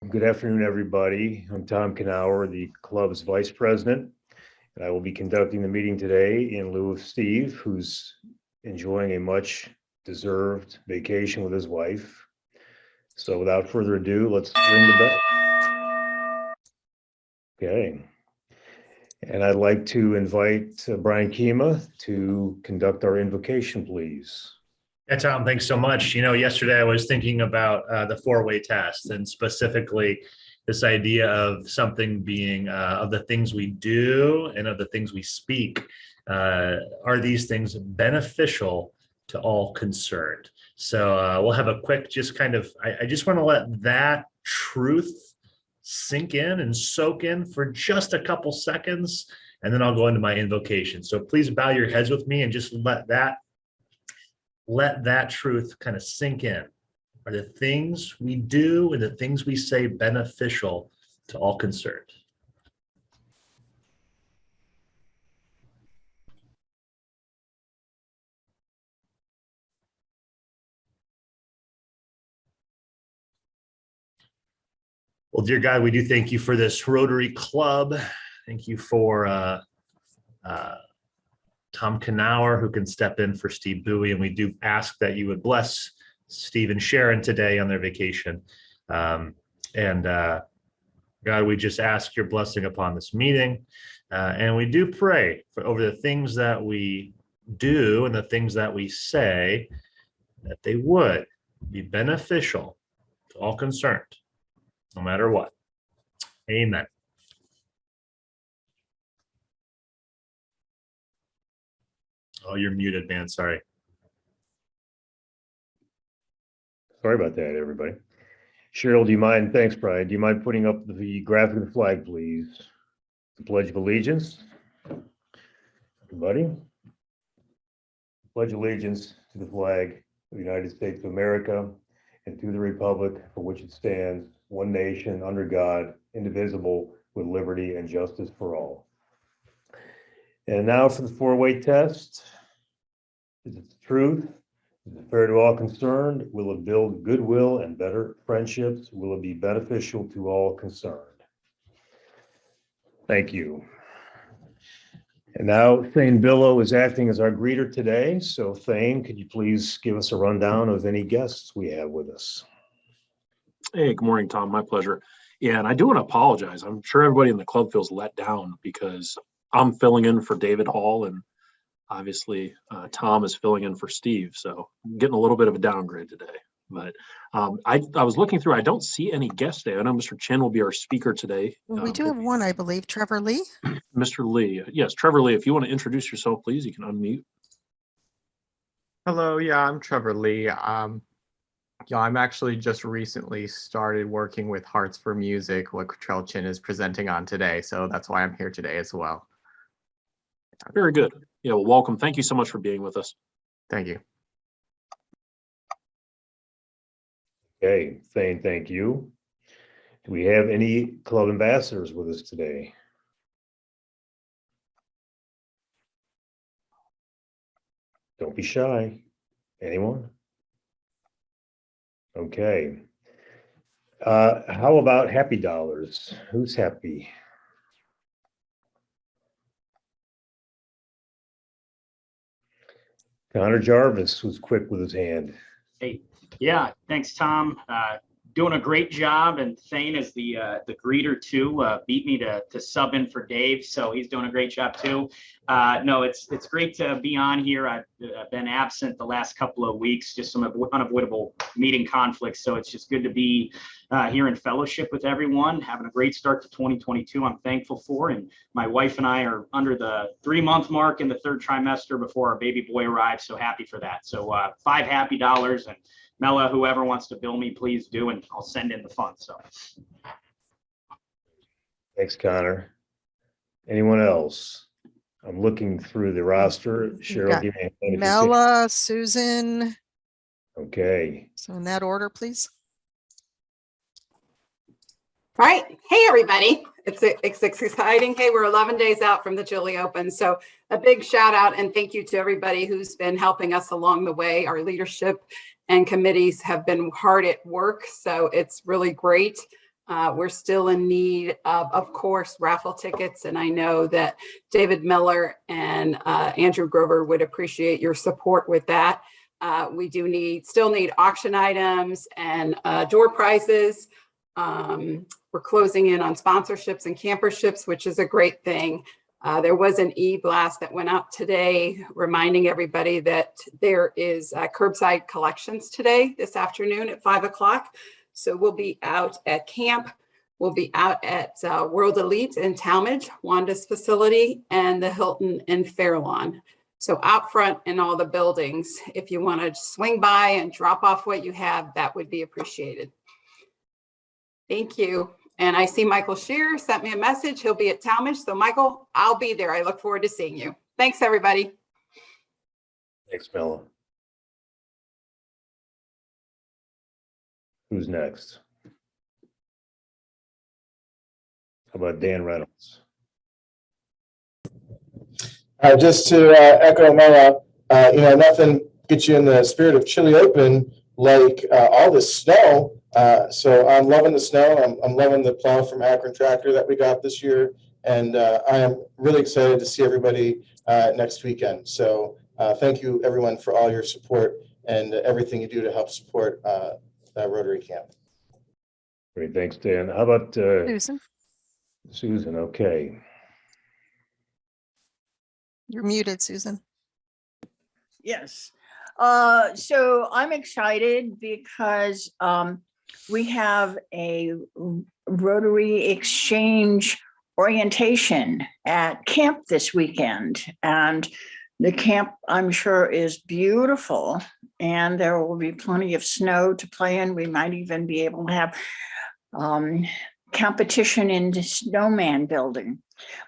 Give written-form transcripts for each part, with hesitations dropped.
Good afternoon, everybody. I'm Tom Knauer, the club's vice president, and I will be conducting the meeting today in lieu of Steve, who's enjoying a much deserved vacation with his wife. So without further ado, let's ring the bell. Okay. And I'd like to invite Brian Kima to conduct our invocation, please. Yeah, Tom, thanks so much. You know, yesterday I was thinking about the four-way test, and specifically this idea of something being of the things we do and of the things we speak. Are these things beneficial to all concerned? So we'll have a quick, just kind of, I just want to let that truth sink in and soak in for just a couple seconds, and then I'll go into my invocation. So please bow your heads with me and just let that truth kind of sink in. Are the things we do and the things we say beneficial to all concerned? Well, dear God, we do thank you for this Rotary Club. Thank you for Tom Knauer, who can step in for Steve Bowie. And we do ask that you would bless Steve and Sharon today on their vacation. God, we just ask your blessing upon this meeting. And we do pray for over the things that we do and the things that we say, that they would be beneficial to all concerned, no matter what. Amen. Oh, you're muted, man. Sorry. Sorry about that, everybody. Cheryl, do you mind? Thanks, Brian. Do you mind putting up the graphic of the flag, please? The Pledge of Allegiance. Everybody. Pledge allegiance to the flag of the United States of America and to the republic for which it stands, one nation, under God, indivisible, with liberty and justice for all. And now for the four-way test. Is it the truth? Is it fair to all concerned? Will it build goodwill and better friendships? Will it be beneficial to all concerned? Thank you. And now Thane Billow is acting as our greeter today. So Thane, could you please give us a rundown of any guests we have with us? Hey, good morning, Tom. My pleasure. Yeah, and I do want to apologize. I'm sure everybody in the club feels let down because I'm filling in for David Hall, and obviously Tom is filling in for Steve. So I'm getting a little bit of a downgrade today. But I was looking through, I don't see any guests today. I know Mr. Chen will be our speaker today. Well, we do have one, I believe, Trevor Lee. Mr. Lee. Yes, Trevor Lee, if you want to introduce yourself, please, you can unmute. Hello, yeah, I'm Trevor Lee. I'm actually just recently started working with Hearts for Music, what Katrel Chen is presenting on today. So that's why I'm here today as well. Very good. Yeah, well, welcome. Thank you so much for being with us. Thank you. Okay, Thane, thank you. Do we have any club ambassadors with us today? Don't be shy. Anyone? Okay. How about Happy Dollars? Who's happy? Connor Jarvis was quick with his hand. Hey, yeah, thanks, Tom. Doing a great job, and Thane is the greeter too. Beat me to sub in for Dave, so he's doing a great job too. No, it's great to be on here. I've been absent the last couple of weeks, just some unavoidable meeting conflicts. So it's just good to be here in fellowship with everyone, having a great start to 2022. I'm thankful for, and my wife and I are under the 3-month mark in the 3rd trimester before our baby boy arrives. So happy for that. So 5 happy dollars, and Mela, whoever wants to bill me, please do, and I'll send in the funds. So, thanks, Connor. Anyone else? I'm looking through the roster. Cheryl, give me a hand. Mela, Susan. Okay. So in that order, please. All right. Hey, everybody. It's exciting. Hey, we're 11 days out from the Chili Open. So a big shout out and thank you to everybody who's been helping us along the way. Our leadership and committees have been hard at work. So it's really great. We're still in need of course, raffle tickets. And I know that David Miller and Andrew Grover would appreciate your support with that. We do still need auction items and door prizes. We're closing in on sponsorships and camperships, which is a great thing. There was an e-blast that went out today reminding everybody that there is curbside collections today, this afternoon at 5 o'clock. So we'll be out at camp. We'll be out at World Elite in Talmadge, Wanda's facility, and the Hilton in Fairlawn. So out front in all the buildings, if you want to swing by and drop off what you have, that would be appreciated. Thank you. And I see Michael Shear sent me a message. He'll be at Talmadge. So Michael, I'll be there. I look forward to seeing you. Thanks, everybody. Thanks, Mela. Who's next? How about Dan Reynolds? Just to echo Mela, nothing gets you in the spirit of Chili Open like all this snow. So I'm loving the snow. I'm loving the plow from Akron Tractor that we got this year. And I am really excited to see everybody next weekend. So thank you, everyone, for all your support and everything you do to help support Rotary Camp. Great, thanks, Dan. How about Susan, Susan? Okay. you're muted, Susan. Yes. So I'm excited because we have a Rotary Exchange orientation at camp this weekend. And the camp, I'm sure, is beautiful. And there will be plenty of snow to play in. We might even be able to have competition in the snowman building.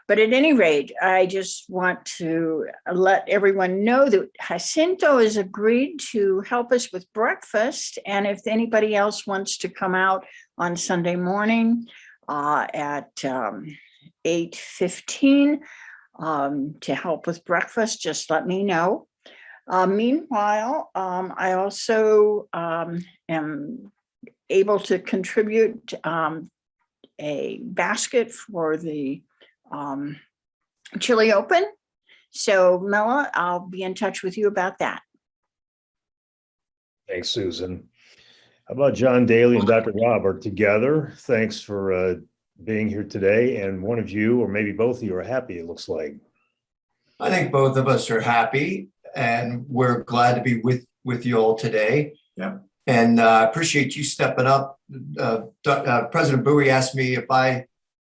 But at any rate, I just want to let everyone know that Jacinto has agreed to help us with breakfast. And if anybody else wants to come out on Sunday morning at 8:15 to help with breakfast, just let me know. Meanwhile, I also am able to contribute a basket for the Chili Open. So Mela, I'll be in touch with you about that. Thanks, Susan. How about John Daly and Dr. Robert together? Thanks for being here today. And one of you, or maybe both of you, are happy, it looks like. I think both of us are happy, and we're glad to be with you all today. Yeah. And I appreciate you stepping up. President Bowie asked me if I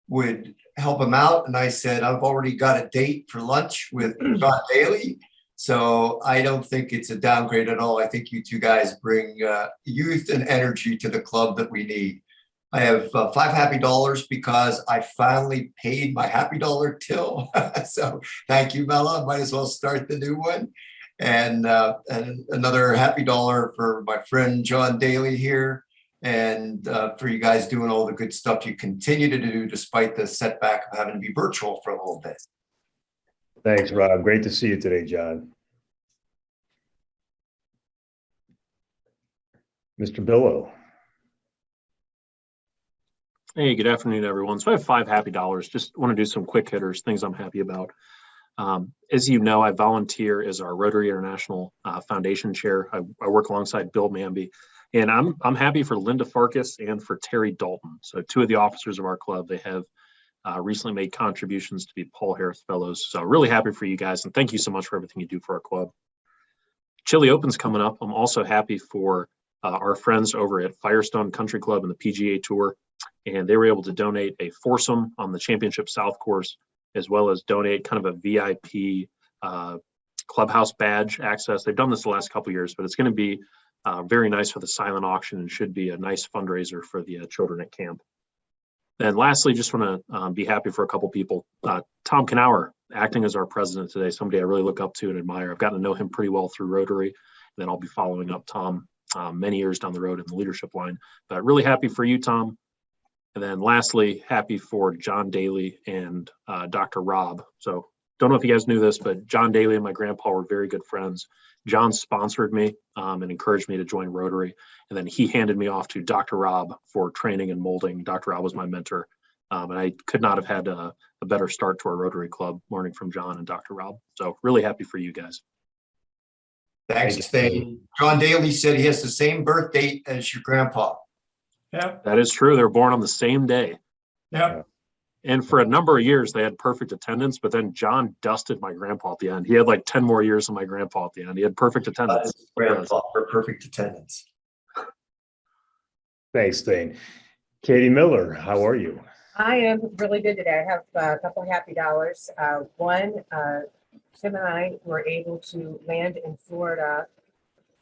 would help him out, and I said I've already got a date for lunch with John Daly, so I don't think it's a downgrade at all. I think you two guys bring youth and energy to the club that we need. I have $5 happy dollars because I finally paid my happy dollar till. So thank you, Mela. Might as well start the new one. And another happy dollar for my friend John Daly here, and for you guys doing all the good stuff you continue to do despite the setback of having to be virtual for a little bit. Thanks, Rob. Great to see you today, John. Mr. Billow. Hey, good afternoon, everyone. So I have $5 happy dollars. Just want to do some quick hitters, things I'm happy about. As you know, I volunteer as our Rotary International Foundation Chair. I work alongside Bill Manby, and I'm happy for Linda Farkas and for Terry Dalton. So two of the officers of our club, they have recently made contributions to be Paul Harris Fellows. So really happy for you guys, and thank you so much for everything you do for our club. Chili Open's coming up. I'm also happy for our friends over at Firestone Country Club and the PGA Tour, and they were able to donate a foursome on the Championship South course, as well as donate kind of a VIP clubhouse badge access. They've done this the last couple of years, but it's going to be very nice for the silent auction and should be a nice fundraiser for the children at camp. And lastly, just want to be happy for a couple people. Tom Knauer, acting as our president today, somebody I really look up to and admire. I've gotten to know him pretty well through Rotary, and then I'll be following up Tom many years down the road in the leadership line. But really happy for you, Tom. And then lastly, happy for John Daly and Dr. Rob. So don't know if you guys knew this, but John Daly and my grandpa were very good friends. John sponsored me and encouraged me to join Rotary. And then he handed me off to Dr. Rob for training and molding. Dr. Rob was my mentor. And I could not have had a better start to our Rotary Club learning from John and Dr. Rob. So really happy for you guys. Thanks, Thane. John Daly said he has the same birth date as your grandpa. Yeah, That is true. They're born on the same day. yeah. And for a number of years, they had perfect attendance, but then John dusted my grandpa at the end. He had like 10 more years than my grandpa at the end. He had perfect attendance. Grandpa for perfect attendance. Thanks, Thane. Katie Miller, how are you? I am really good today. I have a couple of happy dollars. One, Tim and I were able to land in Florida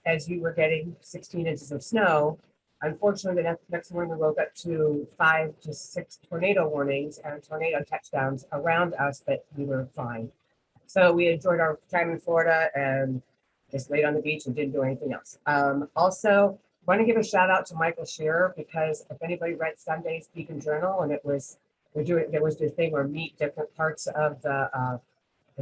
as you were getting 16 inches of snow. Unfortunately, the next morning we woke up to 5 to 6 tornado warnings and tornado touchdowns around us, but we were fine. So we enjoyed our time in Florida and just laid on the beach and didn't do anything else. Also, want to give a shout out to Michael Shearer, because if anybody read Sunday's Beacon Journal, and there was this thing where meet different parts of the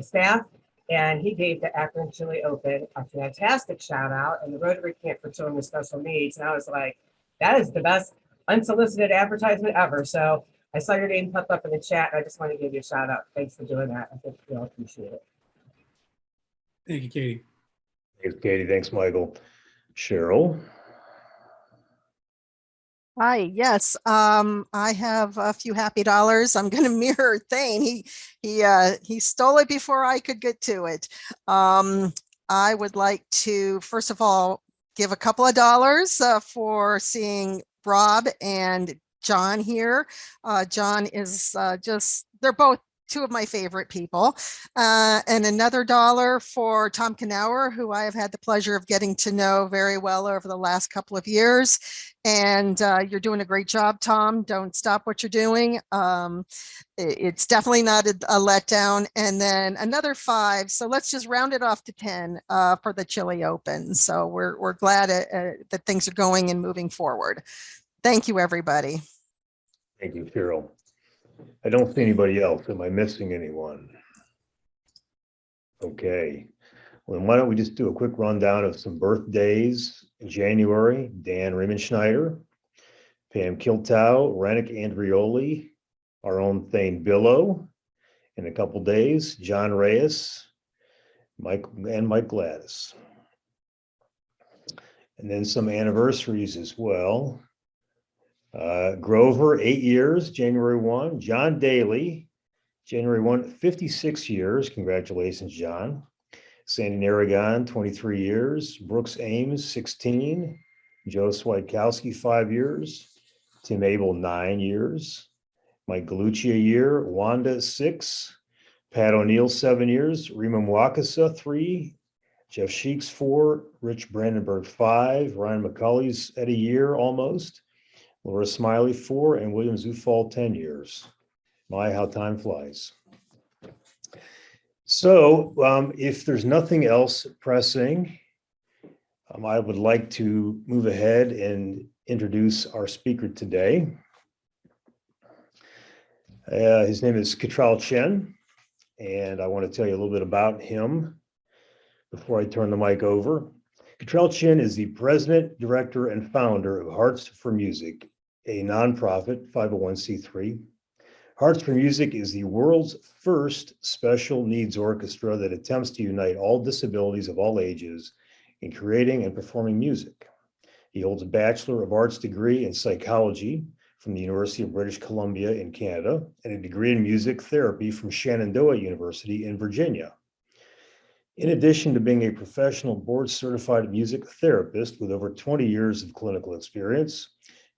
staff, and he gave the Akron Chili Open a fantastic shout out and the Rotary Camp for Children with Special Needs. And I was like, that is the best unsolicited advertisement ever. So I saw your name pop up in the chat. And I just want to give you a shout out. Thanks for doing that. I think we all appreciate it. Thank you, Katie. Thanks, Katie. Thanks, Michael. Cheryl? Hi, yes. I have a few happy dollars. I'm going to mirror Thane. He stole it before I could get to it. I would like to, first of all, give a couple of dollars for seeing Rob and John here. John is they're both two of my favorite people. And another dollar for Tom Knauer, who I have had the pleasure of getting to know very well over the last couple of years. And you're doing a great job, Tom. Don't stop what you're doing. It's definitely not a letdown. And then another 5. So let's just round it off to 10 for the Chili Open. So we're glad that things are going and moving forward. Thank you, everybody. Thank you, Cheryl. I don't see anybody else. Am I missing anyone? Okay. Well, then why don't we just do a quick rundown of some birthdays in January. Dan Riemenschneider, Pam Kiltow, Rennick Andrioli, our own Thane Billow. In a couple days, John Reyes, Mike Gladys. And then some anniversaries as well. Grover, 8 years, January 1. John Daly, January 1, 56 years. Congratulations, John. Sandy Narragon, 23 years. Brooks Ames, 16. Joe Swidkowski, 5 years. Tim Abel, 9 years. Mike Galucci, a year. Wanda, 6. Pat O'Neill, 7 years. Rima Mwakasa, 3. Jeff Sheeks, 4. Rich Brandenburg, 5. Ryan McCulley's at a year almost. Laura Smiley, 4, and William Zufall, 10 years. My, how time flies. So if there's nothing else pressing, I would like to move ahead and introduce our speaker today. His name is Kitrael Chen, and I want to tell you a little bit about him before I turn the mic over. Kitrael Chin is the president, director, and founder of Hearts for Music, a nonprofit 501c3. Hearts for Music is the world's first special needs orchestra that attempts to unite all disabilities of all ages in creating and performing music. He holds a Bachelor of Arts degree in psychology from the University of British Columbia in Canada and a degree in music therapy from Shenandoah University in Virginia. In addition to being a professional board-certified music therapist with over 20 years of clinical experience,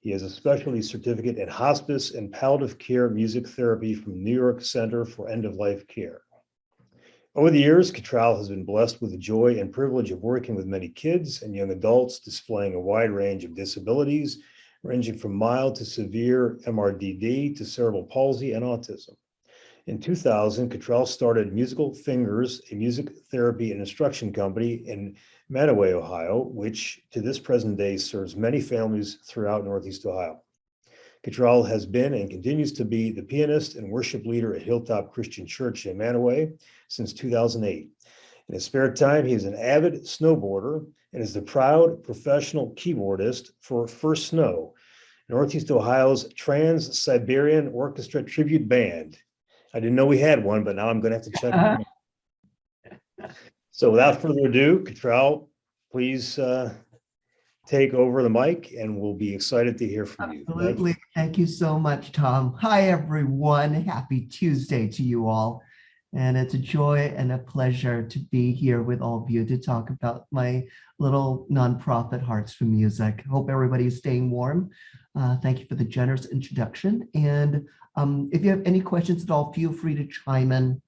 he has a specialty certificate in hospice and palliative care music therapy from New York Center for End-of-Life Care. Over the years, Katrel has been blessed with the joy and privilege of working with many kids and young adults displaying a wide range of disabilities, ranging from mild to severe MRDD to cerebral palsy and autism. In 2000, Katrel started Musical Fingers, a music therapy and instruction company in Mantua, Ohio, which to this present day serves many families throughout Northeast Ohio. Katrel has been and continues to be the pianist and worship leader at Hilltop Christian Church in Mantua since 2008. In his spare time, he is an avid snowboarder and is the proud professional keyboardist for First Snow, Northeast Ohio's Trans-Siberian Orchestra Tribute Band. I didn't know we had one, but now I'm going to have to check it out. So without further ado, Katrel, please take over the mic and we'll be excited to hear from you. Absolutely. Thank you so much, Tom. Hi, everyone. Happy Tuesday to you all. And it's a joy and a pleasure to be here with all of you to talk about my little nonprofit Hearts for Music. Hope everybody's staying warm. Thank you for the generous introduction. And if you have any questions at all, feel free to chime in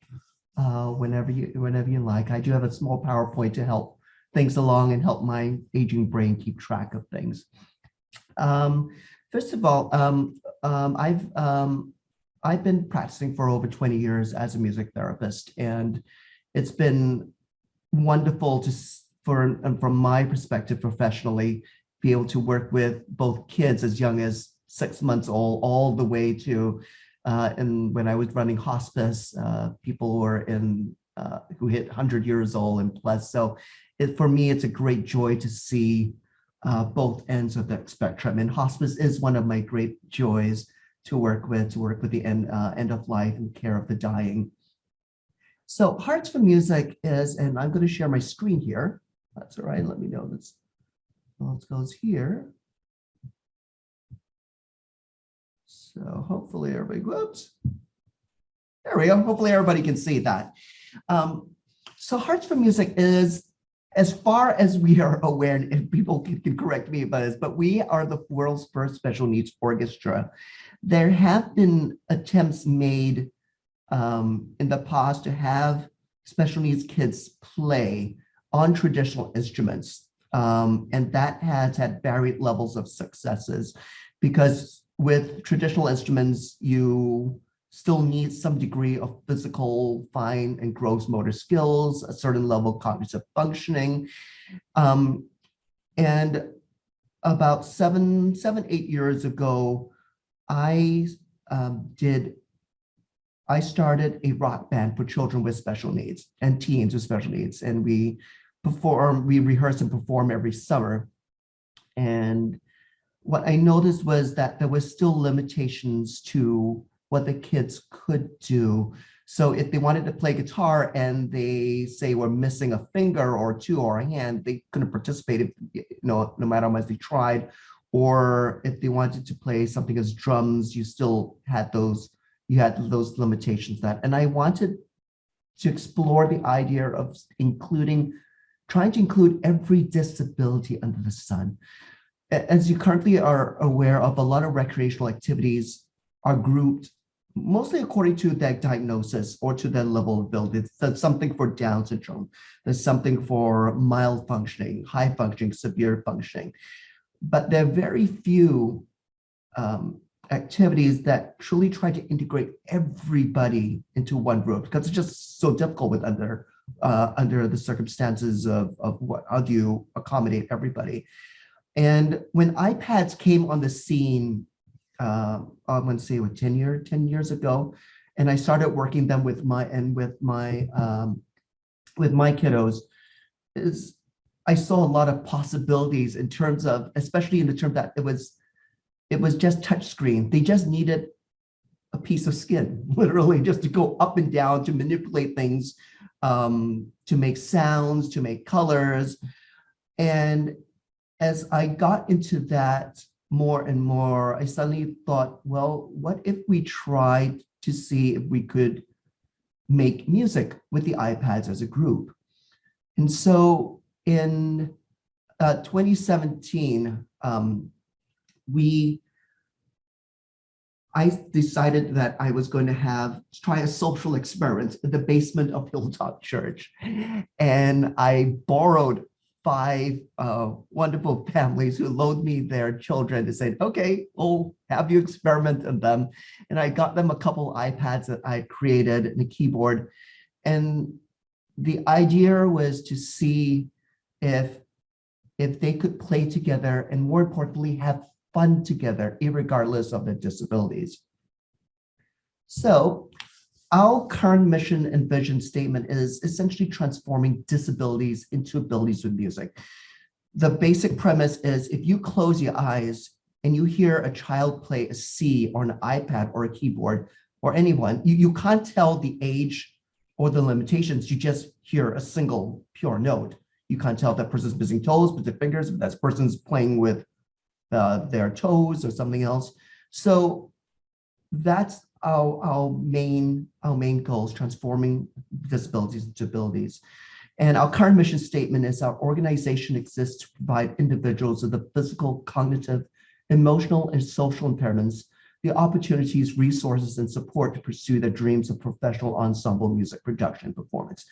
whenever you like. I do have a small PowerPoint to help things along and help my aging brain keep track of things. First of all, I've been practicing for over 20 years as a music therapist, and it's been wonderful from my perspective professionally, be able to work with both kids as young as 6 months old, all the way to, and when I was running hospice, people who are who hit 100 years old and plus. So for me, it's a great joy to see both ends of the spectrum. And hospice is one of my great joys to work with the end of life and care of the dying. So Hearts for Music is, and I'm going to share my screen here. That's all right. Let me know this. Well, it goes here. So hopefully everybody, whoops. There we go. Hopefully everybody can see that. So Hearts for Music is, as far as we are aware, and people can correct me about this, but we are the world's first special needs orchestra. There have been attempts made in the past to have special needs kids play on traditional instruments. And that has had varied levels of successes, because with traditional instruments, you still need some degree of physical, fine and gross motor skills, a certain level of cognitive functioning. And about 8 years ago, I started a rock band for children with special needs and teens with special needs. And we rehearse and perform every summer. And what I noticed was that there was still limitations to what the kids could do. So if they wanted to play guitar and they say were missing a finger or two or a hand, they couldn't participate, no matter how much they tried. Or if they wanted to play something as drums, you still had those limitations. And I wanted to explore the idea of trying to include every disability under the sun. As you currently are aware of, a lot of recreational activities are grouped mostly according to their diagnosis or to their level of ability. There's something for Down syndrome. There's something for mild functioning, high functioning, severe functioning. But there are very few activities that truly try to integrate everybody into one group, because it's just so difficult with under the circumstances of how do you accommodate everybody. And when iPads came on the scene, I'm going to say 10 years ago, and I started working them with my kiddos, I saw a lot of possibilities in terms of, especially in the term that it was just touch screen. They just needed a piece of skin, literally, just to go up and down, to manipulate things, to make sounds, to make colors. And as I got into that more and more, I suddenly thought, well, what if we tried to see if we could make music with the iPads as a group? And so in 2017, I decided that I was going to try a social experiment in the basement of Hilltop Church. And I borrowed 5 wonderful families who loaned me their children to say, okay, we'll have you experiment on them. And I got them a couple iPads that I created and a keyboard. And the idea was to see if they could play together, and more importantly, have fun together, irregardless of their disabilities. So our current mission and vision statement is essentially transforming disabilities into abilities with music. The basic premise is if you close your eyes and you hear a child play a C or an iPad or a keyboard or anyone, you can't tell the age or the limitations. You just hear a single pure note. You can't tell if that person's missing toes with their fingers, if that person's playing with their toes or something else. So that's our main goal is transforming disabilities into abilities. And our current mission statement is our organization exists to provide individuals with the physical, cognitive, emotional, and social impairments the opportunities, resources, and support to pursue their dreams of professional ensemble music production and performance.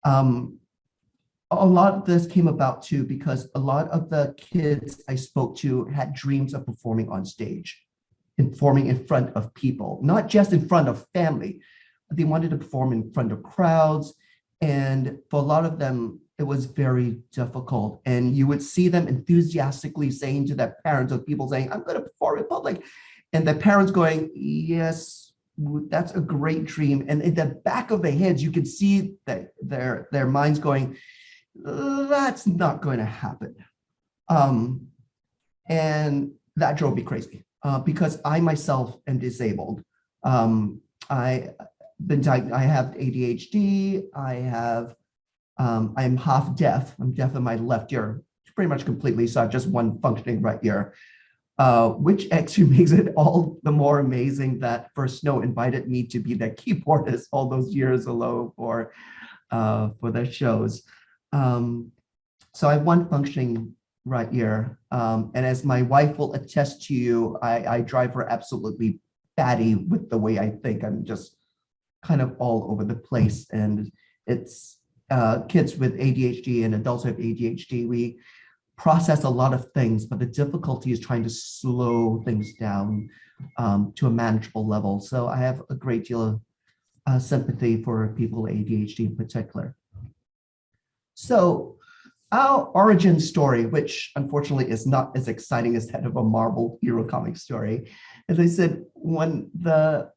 A lot of this came about too because a lot of the kids I spoke to had dreams of performing on stage, performing in front of people, not just in front of family. They wanted to perform in front of crowds. And for a lot of them, it was very difficult. And you would see them enthusiastically saying to their parents or people saying, I'm going to perform in public. And the parents going, yes, that's a great dream. And in the back of their heads, you could see that their minds going, that's not going to happen. And that drove me crazy because I myself am disabled. I have ADHD. I'm half deaf. I'm deaf in my left ear, pretty much completely. So I have just one functioning right ear, which actually makes it all the more amazing that First Snow invited me to be their keyboardist all those years ago for their shows. So I have one functioning right ear. And as my wife will attest to you, I drive her absolutely batty with the way I think. I'm just kind of all over the place. And it's kids with ADHD and adults with ADHD, we process a lot of things, but the difficulty is trying to slow things down to a manageable level. So I have a great deal of sympathy for people with ADHD in particular. So our origin story, which unfortunately is not as exciting as that of a Marvel hero comic story, as I said, when the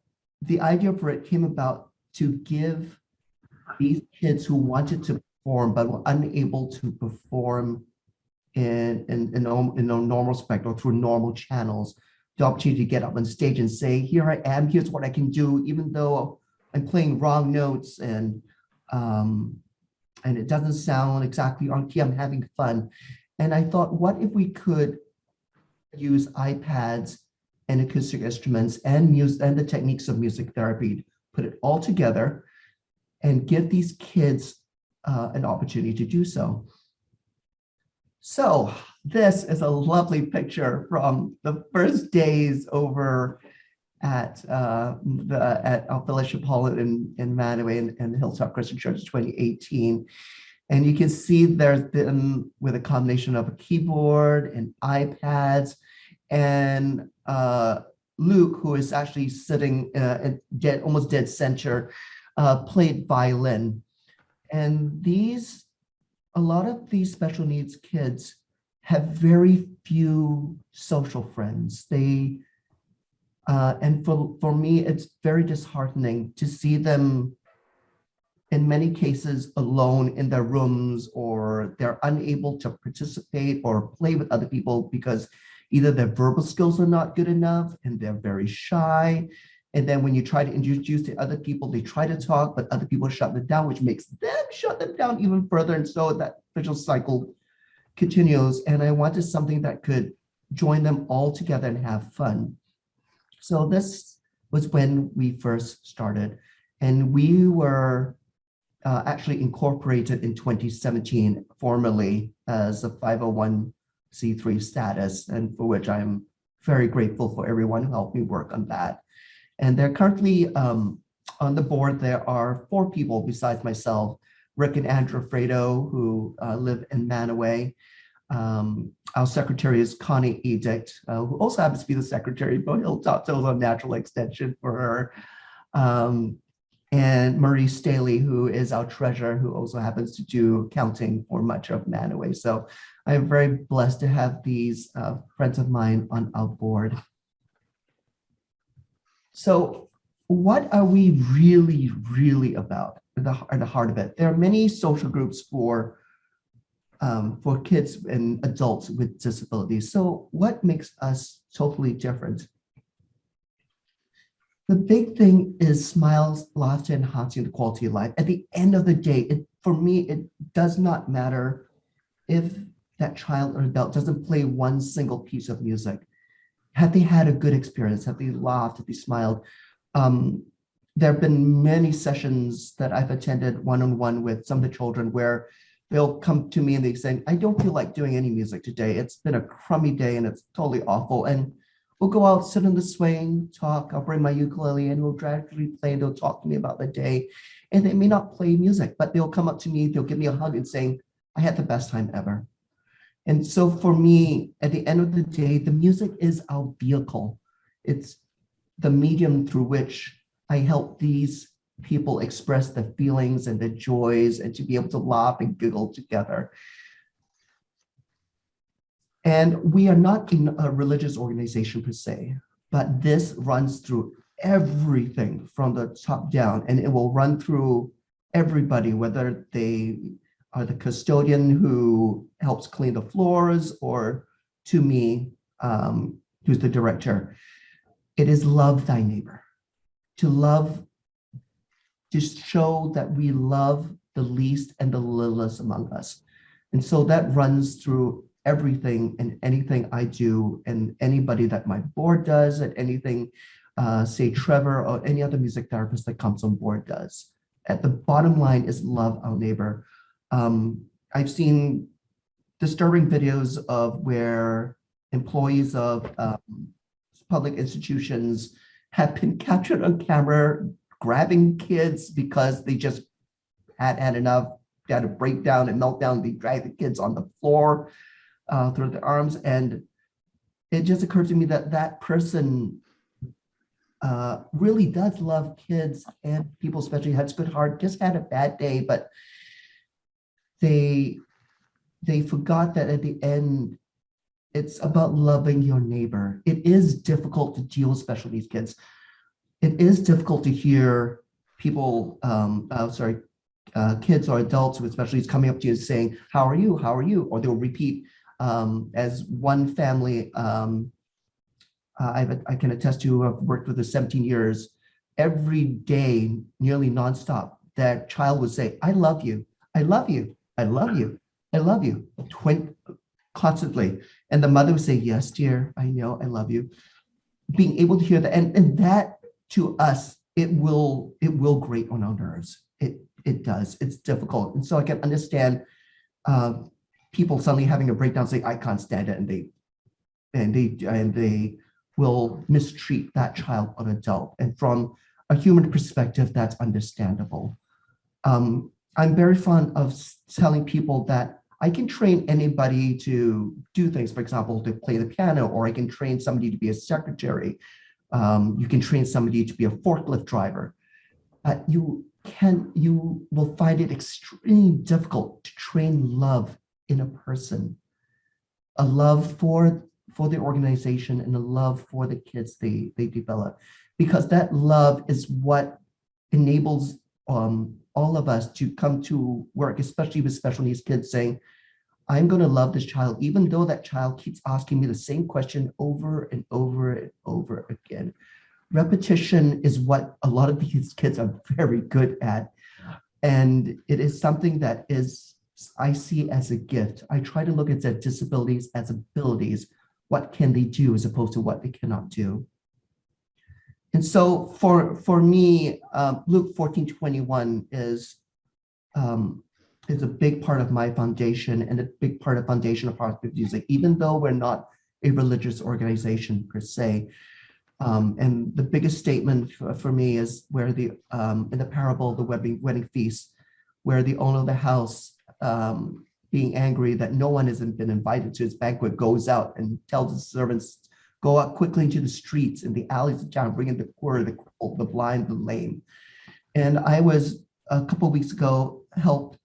idea for it came about to give these kids who wanted to perform but were unable to perform in a normal spectrum or through normal channels, the opportunity to get up on stage and say, here I am, here's what I can do, even though I'm playing wrong notes and it doesn't sound exactly on key, I'm having fun. And I thought, what if we could use iPads and acoustic instruments and the techniques of music therapy, put it all together and give these kids an opportunity to do so. So this is a lovely picture from the first days over at our fellowship hall in Mantua and the Hilltop Christian Church in 2018. And you can see there's been with a combination of a keyboard and iPads, and Luke, who is actually sitting almost dead center, played violin. And a lot of these special needs kids have very few social friends. And for me, it's very disheartening to see them in many cases alone in their rooms, or they're unable to participate or play with other people because either their verbal skills are not good enough and they're very shy. And then when you try to introduce to other people, they try to talk, but other people shut them down, which makes them shut them down even further. And so that vicious cycle continues. And I wanted something that could join them all together and have fun. So this was when we first started. And we were actually incorporated in 2017 formally as a 501c3 status, and for which I'm very grateful for everyone who helped me work on that. And they're currently on the board, there are 4 people besides myself, Rick and Andrew Fredo, who live in Mantua. Our secretary is Connie Edict, who also happens to be the secretary for Hilltop, so it was a natural extension for her. and Marie Staley, who is our treasurer, who also happens to do accounting for much of Mantua. So I'm very blessed to have these friends of mine on our board. So what are we really about at the heart of it? There are many social groups for kids and adults with disabilities. So what makes us totally different? The big thing is smiles, laughter, enhancing the quality of life. At the end of the day, for me, it does not matter if that child or adult doesn't play one single piece of music. Have they had a good experience? Have they laughed? Have they smiled? There have been many sessions that I've attended one-on-one with some of the children where they'll come to me and they say, I don't feel like doing any music today. It's been a crummy day and it's totally awful. And we'll go out, sit in the swing, talk. I'll bring my ukulele and we'll gradually play. And they'll talk to me about the day. And they may not play music, but they'll come up to me, they'll give me a hug and saying, I had the best time ever. And so for me, at the end of the day, the music is our vehicle. It's the medium through which I help these people express the feelings and the joys and to be able to laugh and giggle together. And we are not in a religious organization per se, but this runs through everything from the top down, and it will run through everybody, whether they are the custodian who helps clean the floors or to me, who's the director. It is love thy neighbor. To love, to show that we love the least and the littlest among us. And so that runs through everything and anything I do and anybody that my board does and anything, say Trevor or any other music therapist that comes on board does. At the bottom line is love our neighbor. I've seen disturbing videos of where employees of public institutions have been captured on camera grabbing kids because they just had enough. They had a breakdown and meltdown. They drag the kids on the floor through their arms. And it just occurred to me that that person really does love kids and people, especially has good heart, just had a bad day, but they forgot that at the end, it's about loving your neighbor. It is difficult to deal with special needs kids. It is difficult to hear people, kids or adults with special needs coming up to you and saying, how are you? How are you? Or they'll repeat, as one family I can attest to, I've worked with for 17 years, every day, nearly nonstop, that child would say, I love you, I love you, I love you, I love you, constantly. And the mother would say, yes, dear, I know, I love you. Being able to hear that, and that to us, it will grate on our nerves. It does, it's difficult. And so I can understand people suddenly having a breakdown saying, I can't stand it, and they will mistreat that child or adult. And from a human perspective, that's understandable. I'm very fond of telling people that I can train anybody to do things, for example, to play the piano, or I can train somebody to be a secretary. You can train somebody to be a forklift driver. You will find it extremely difficult to train love in a person, a love for the organization and a love for the kids they develop, because that love is what enables all of us to come to work, especially with special needs kids, saying, I'm going to love this child, even though that child keeps asking me the same question over and over and over again. Repetition is what a lot of these kids are very good at. And it is something that I see as a gift. I try to look at their disabilities as abilities. What can they do as opposed to what they cannot do? And so for me, Luke 14:21 is a big part of my foundation and a big part of foundation of Hospice Music, even though we're not a religious organization per se. And the biggest statement for me is where in the parable of the wedding feast, where the owner of the house, being angry that no one has been invited to his banquet, goes out and tells his servants, go out quickly into the streets and the alleys of town, bringing the poor, the crippled, the blind, the lame. And I was a couple of weeks ago helped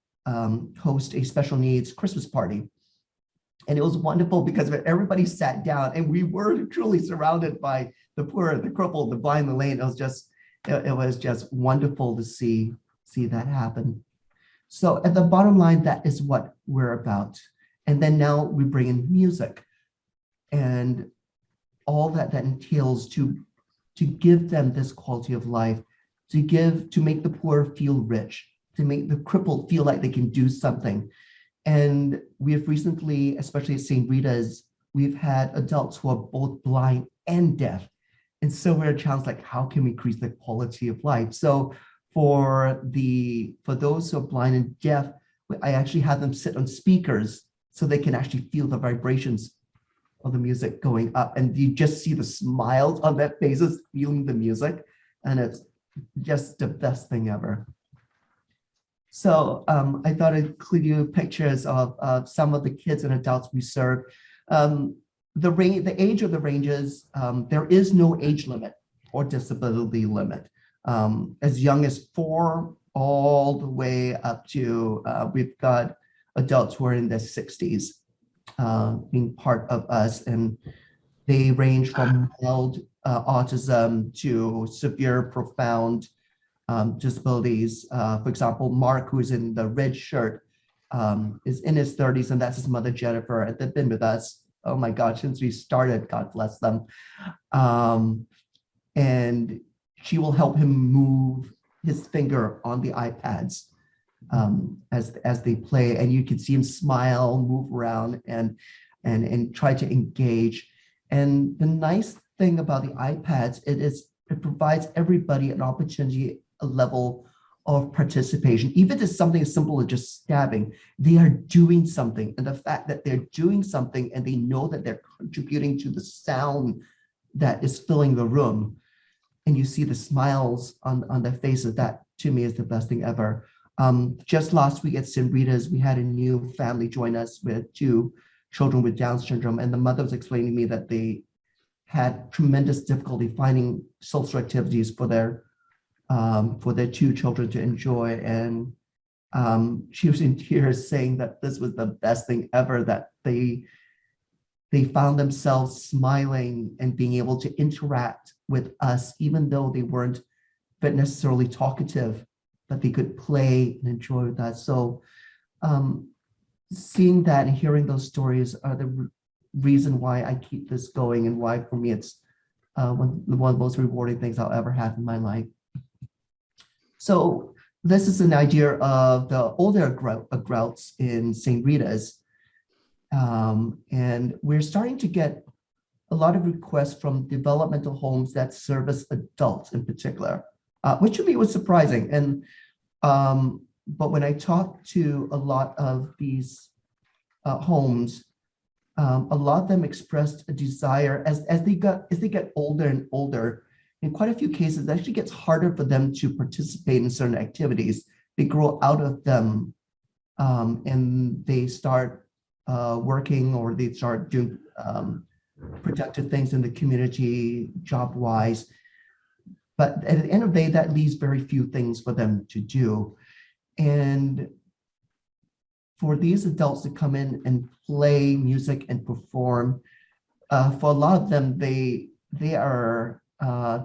host a special needs Christmas party. And it was wonderful because everybody sat down and we were truly surrounded by the poor, the crippled, the blind, the lame. It was just wonderful to see that happen. So at the bottom line, that is what we're about. And then now we bring in music and all that entails to give them this quality of life, to make the poor feel rich, to make the crippled feel like they can do something. And we have recently, especially at St. Rita's, we've had adults who are both blind and deaf. And so we're challenged, like, how can we increase the quality of life? So for those who are blind and deaf, I actually have them sit on speakers so they can actually feel the vibrations of the music going up. And you just see the smiles on their faces, feeling the music. And it's just the best thing ever. So I thought I'd include you pictures of some of the kids and adults we serve. The age of the ranges, there is no age limit or disability limit. As young as 4 all the way up to, we've got adults who are in their 60s being part of us, and they range from mild autism to severe, profound disabilities. For example, Mark, who's in the red shirt, is in his 30s, and that's his mother, Jennifer, and they've been with us, oh my God, since we started, God bless them. And she will help him move his finger on the iPads as they play, and you can see him smile, move around, and try to engage. And the nice thing about the iPads, it provides everybody an opportunity, a level of participation. Even if it's something as simple as just stabbing, they are doing something. And the fact that they're doing something and they know that they're contributing to the sound that is filling the room, and you see the smiles on their faces, that to me is the best thing ever. Just last week at St. Rita's, we had a new family join us with 2 children with Down syndrome, and the mother was explaining to me that they had tremendous difficulty finding social activities for their 2 children to enjoy. And she was in tears saying that this was the best thing ever, that they found themselves smiling and being able to interact with us, even though they weren't necessarily talkative, but they could play and enjoy with us. So seeing that and hearing those stories are the reason why I keep this going, and why for me it's one of the most rewarding things I'll ever have in my life. So this is an idea of the older adults in St. Rita's. And we're starting to get a lot of requests from developmental homes that service adults in particular, which to me was surprising. And but when I talked to a lot of these homes, a lot of them expressed a desire as they get older and older. In quite a few cases, it actually gets harder for them to participate in certain activities. They grow out of them, and they start working, or they start doing productive things in the community, job-wise. But at the end of the day, that leaves very few things for them to do. And for these adults to come in and play music and perform, for a lot of them, they're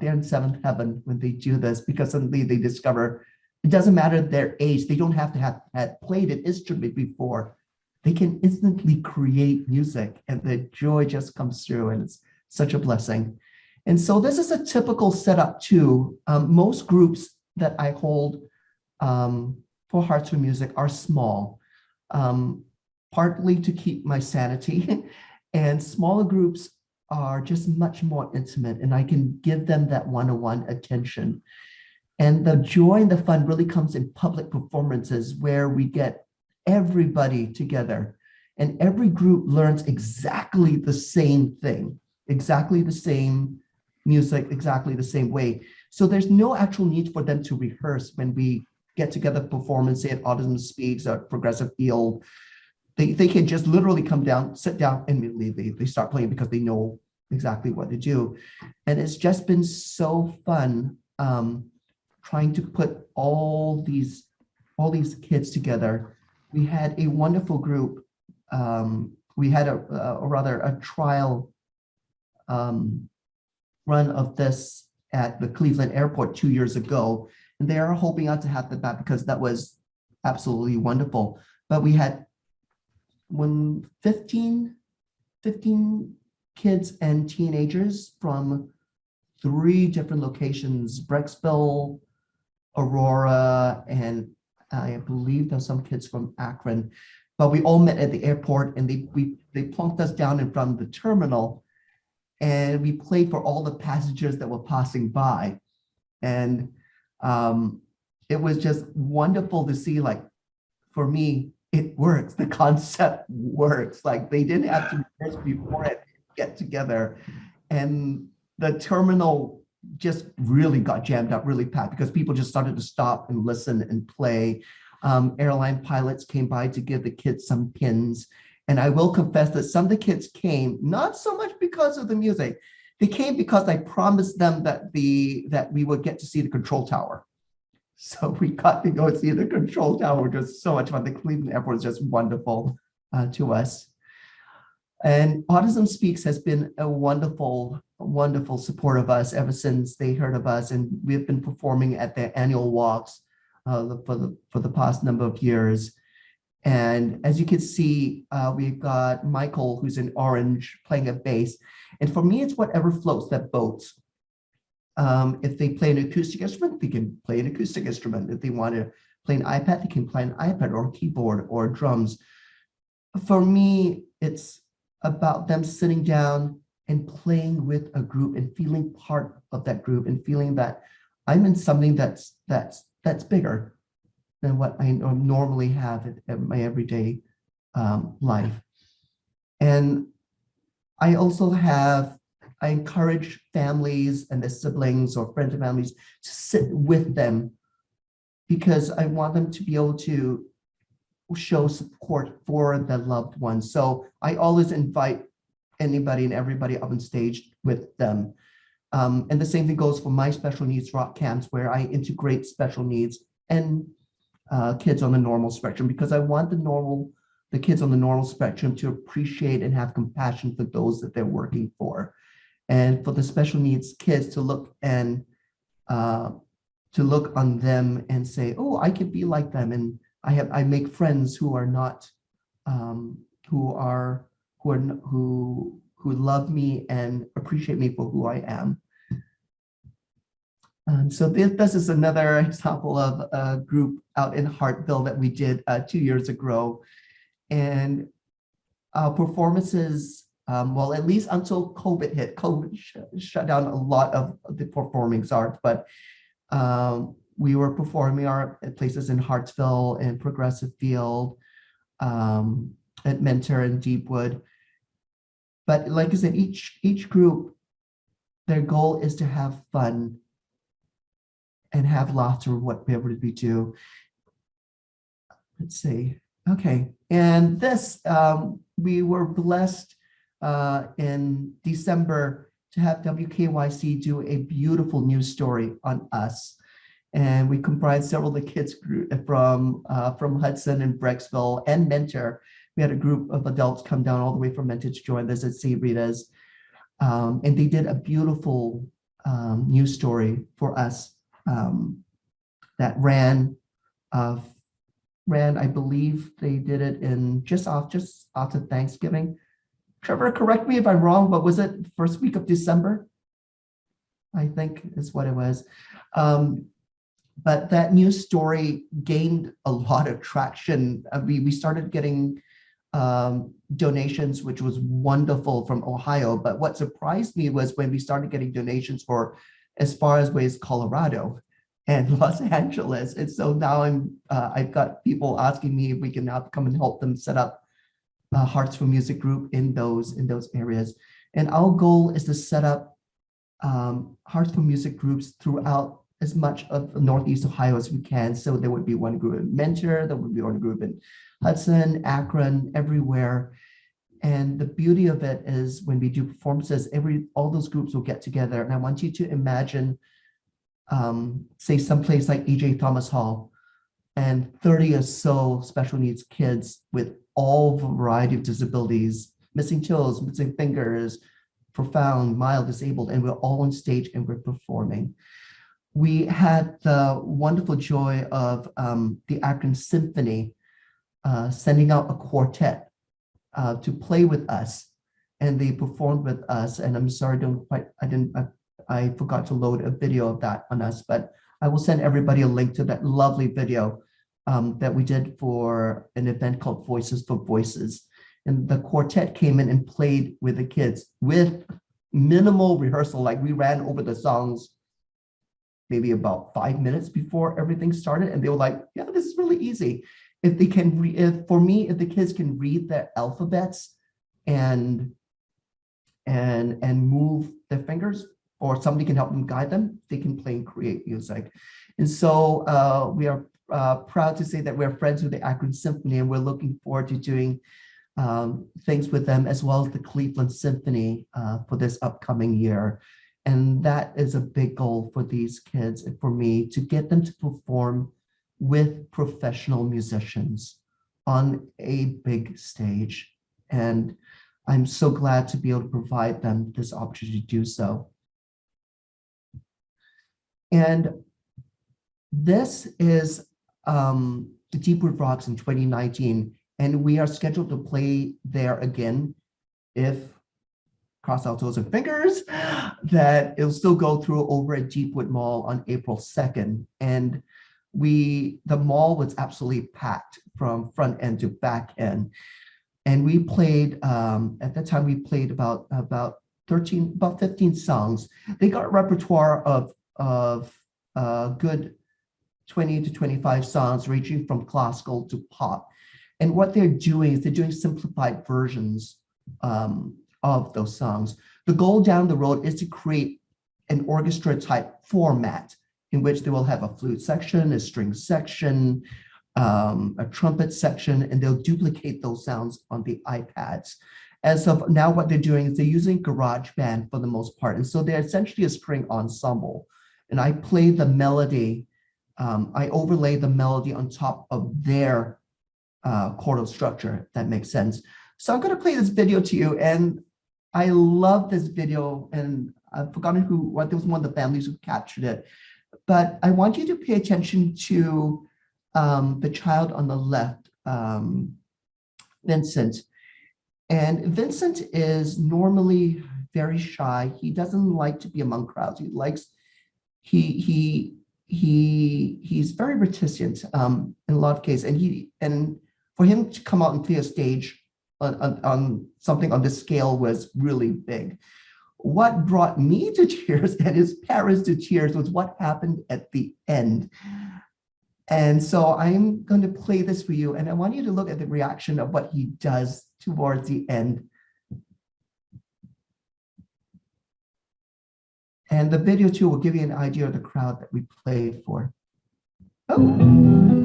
in seventh heaven when they do this, because suddenly they discover it doesn't matter their age. They don't have to have played an instrument before. They can instantly create music, and the joy just comes through, and it's such a blessing. And so this is a typical setup too. Most groups that I hold for Hearts for Music are small, partly to keep my sanity, and smaller groups are just much more intimate, and I can give them that one-on-one attention. And the joy and the fun really comes in public performances, where we get everybody together, and every group learns exactly the same thing, exactly the same music, exactly the same way. So there's no actual need for them to rehearse when we get together, performance, say at Autism Speaks or Progressive Field. They can just literally come down, sit down, and immediately they start playing because they know exactly what to do. And it's just been so fun trying to put all these kids together. We had a wonderful group. We had a trial run of this at the Cleveland Airport 2 years ago, and they are hoping not to have that back because that was absolutely wonderful. But we had 15 kids and teenagers from 3 different locations: Brecksville, Aurora, and I believe there's some kids from Akron. But we all met at the airport, and they plunked us down in front of the terminal, and we played for all the passengers that were passing by. And it was just wonderful to see, like, for me, it works. The concept works. Like, they didn't have to rehearse before it get together. And the terminal just really got jammed up, really packed, because people just started to stop and listen and play. Airline pilots came by to give the kids some pins. And I will confess that some of the kids came, not so much because of the music. They came because I promised them that we would get to see the control tower. So we got to go see the control tower, which was so much fun. The Cleveland Airport is just wonderful to us. And Autism Speaks has been a wonderful, wonderful support of us ever since they heard of us. And we've been performing at their annual walks for the past number of years. And as you can see, we've got Michael, who's in orange, playing a bass. And for me, it's whatever floats that boat. If they play an acoustic instrument, they can play an acoustic instrument. If they want to play an iPad, they can play an iPad or a keyboard or drums. For me, it's about them sitting down and playing with a group and feeling part of that group and feeling that I'm in something that's bigger than what I normally have in my everyday life. And I also I encourage families and their siblings or friends and families to sit with them, because I want them to be able to show support for their loved ones. So I always invite anybody and everybody up on stage with them. And the same thing goes for my special needs rock camps, where I integrate special needs and kids on the normal spectrum, because I want the kids on the normal spectrum to appreciate and have compassion for those that they're working for, and for the special needs kids to look on them and say, oh, I could be like them. And I make friends who are not who love me and appreciate me for who I am. So this is another example of a group out in Hartville that we did 2 years ago. And our performances, well, at least until COVID hit, COVID shut down a lot of the performing arts, but we were performing art at places in Hartsville and Progressive Field, at Mentor and Deepwood. But like I said, each group, their goal is to have fun and have laughter, whatever we do. Let's see. Okay. And this, we were blessed in December to have WKYC do a beautiful news story on us. And we comprised several of the kids from Hudson and Brecksville and Mentor. We had a group of adults come down all the way from Mentor to join us at St. Rita's. And they did a beautiful news story for us that ran, I believe they did it in just after Thanksgiving. Trevor, correct me if I'm wrong, but was it first week of December? I think is what it was. But that news story gained a lot of traction. We started getting donations, which was wonderful, from Ohio. But what surprised me was when we started getting donations for as far as ways Colorado and Los Angeles. And so now I've got people asking me if we can now come and help them set up Hearts for Music group in those areas. And our goal is to set up Hearts for Music groups throughout as much of Northeast Ohio as we can. So there would be one group in Mentor, there would be one group in Hudson, Akron, everywhere. And the beauty of it is when we do performances, all those groups will get together. And I want you to imagine say someplace like E.J. Thomas Hall, and 30 or so special needs kids with all variety of disabilities, missing toes, missing fingers, profound, mild, disabled, and we're all on stage and we're performing. We had the wonderful joy of the Akron Symphony sending out a quartet to play with us, and they performed with us. And I'm sorry, I forgot to load a video of that on us, but I will send everybody a link to that lovely video that we did for an event called Voices for Voices. And the quartet came in and played with the kids with minimal rehearsal. Like, we ran over the songs maybe about 5 minutes before everything started. And they were like, yeah, this is really easy. If they can, if the kids can read their alphabets and move their fingers, or somebody can help them guide them, they can play and create music. And so we are proud to say that we're friends with the Akron Symphony, and we're looking forward to doing things with them, as well as the Cleveland Symphony for this upcoming year. And that is a big goal for these kids and for me, to get them to perform with professional musicians on a big stage. And I'm so glad to be able to provide them this opportunity to do so. And this is the Deepwood Rocks in 2019, and we are scheduled to play there again, if cross our toes and fingers, that it'll still go through over at Deepwood Mall on April 2nd. And the mall was absolutely packed from front end to back end. And we played, at that time, we played about 15 songs. They got a repertoire of good 20 to 25 songs, ranging from classical to pop. And what they're doing is they're doing simplified versions of those songs. The goal down the road is to create an orchestra type format in which they will have a flute section, a string section, a trumpet section, and they'll duplicate those sounds on the iPads. As of now, what they're doing is they're using GarageBand for the most part. And so they're essentially a string ensemble. And I play the melody, I overlay the melody on top of their chordal structure, if that makes sense. So I'm going to play this video to you, and I love this video, and I've forgotten what there was one of the families who captured it, but I want you to pay attention to the child on the left, Vincent. And Vincent is normally very shy. He doesn't like to be among crowds. He's very reticent in a lot of cases, and for him to come out and play a stage on something on this scale was really big. What brought me to tears and his parents to tears was what happened at the end. And so I'm going to play this for you, and I want you to look at the reaction of what he does towards the end. And the video too will give you an idea of the crowd that we played for. Oh.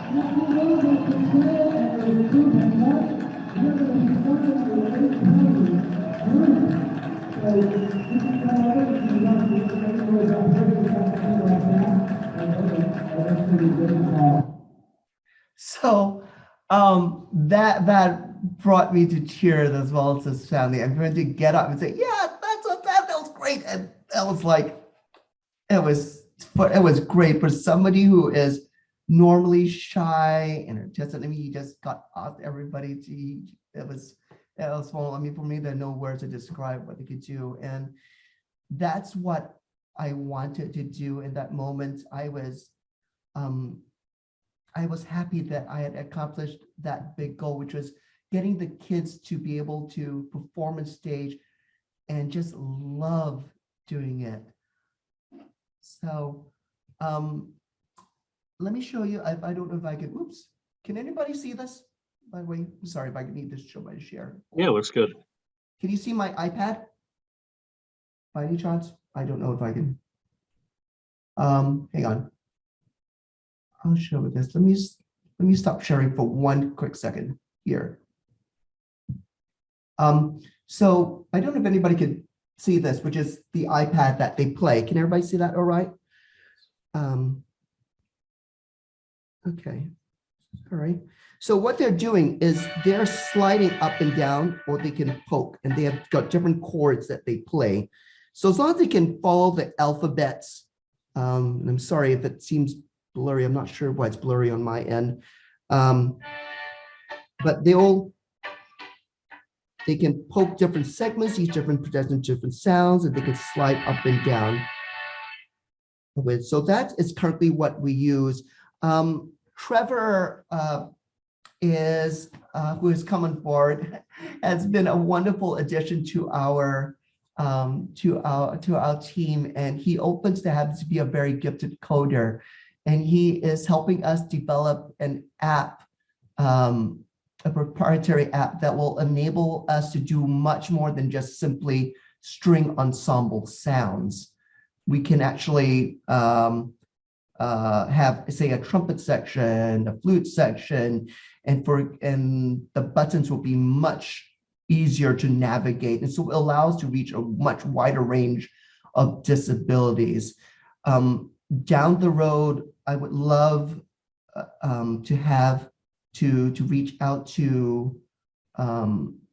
So that brought me to tears as well as his family. I'm going to get up and say, yeah, that was great. And that was like, it was great for somebody who is normally shy and artistic. I mean, he just got off everybody to, it was well, I mean, for me, there are no words to describe what they could do. And that's what I wanted to do in that moment. I was happy that I had accomplished that big goal, which was getting the kids to be able to perform on stage and just love doing it. So let me show you. I don't know if I can, oops, can anybody see this? By the way, I'm sorry if I need to show my share. Yeah, looks good. Can you see my iPad? By any chance? I don't know if I can. Hang on. I'll show you this. Let me stop sharing for one quick second here. So I don't know if anybody could see this, which is the iPad that they play. Can everybody see that all right? Okay, all right. So what they're doing is they're sliding up and down, or they can poke, and they have got different chords that they play. So as long as they can follow the alphabets, and I'm sorry if it seems blurry, I'm not sure why it's blurry on my end, but they can poke different segments, each different presents different sounds, and they can slide up and down with. So that is currently what we use. Trevor who has come on board, has been a wonderful addition to our team, and he opens to have to be a very gifted coder, and he is helping us develop an app, a proprietary app that will enable us to do much more than just simply string ensemble sounds. We can actually have, say, a trumpet section, a flute section, and the buttons will be much easier to navigate. And so it allows us to reach a much wider range of disabilities. Down the road, I would love to reach out to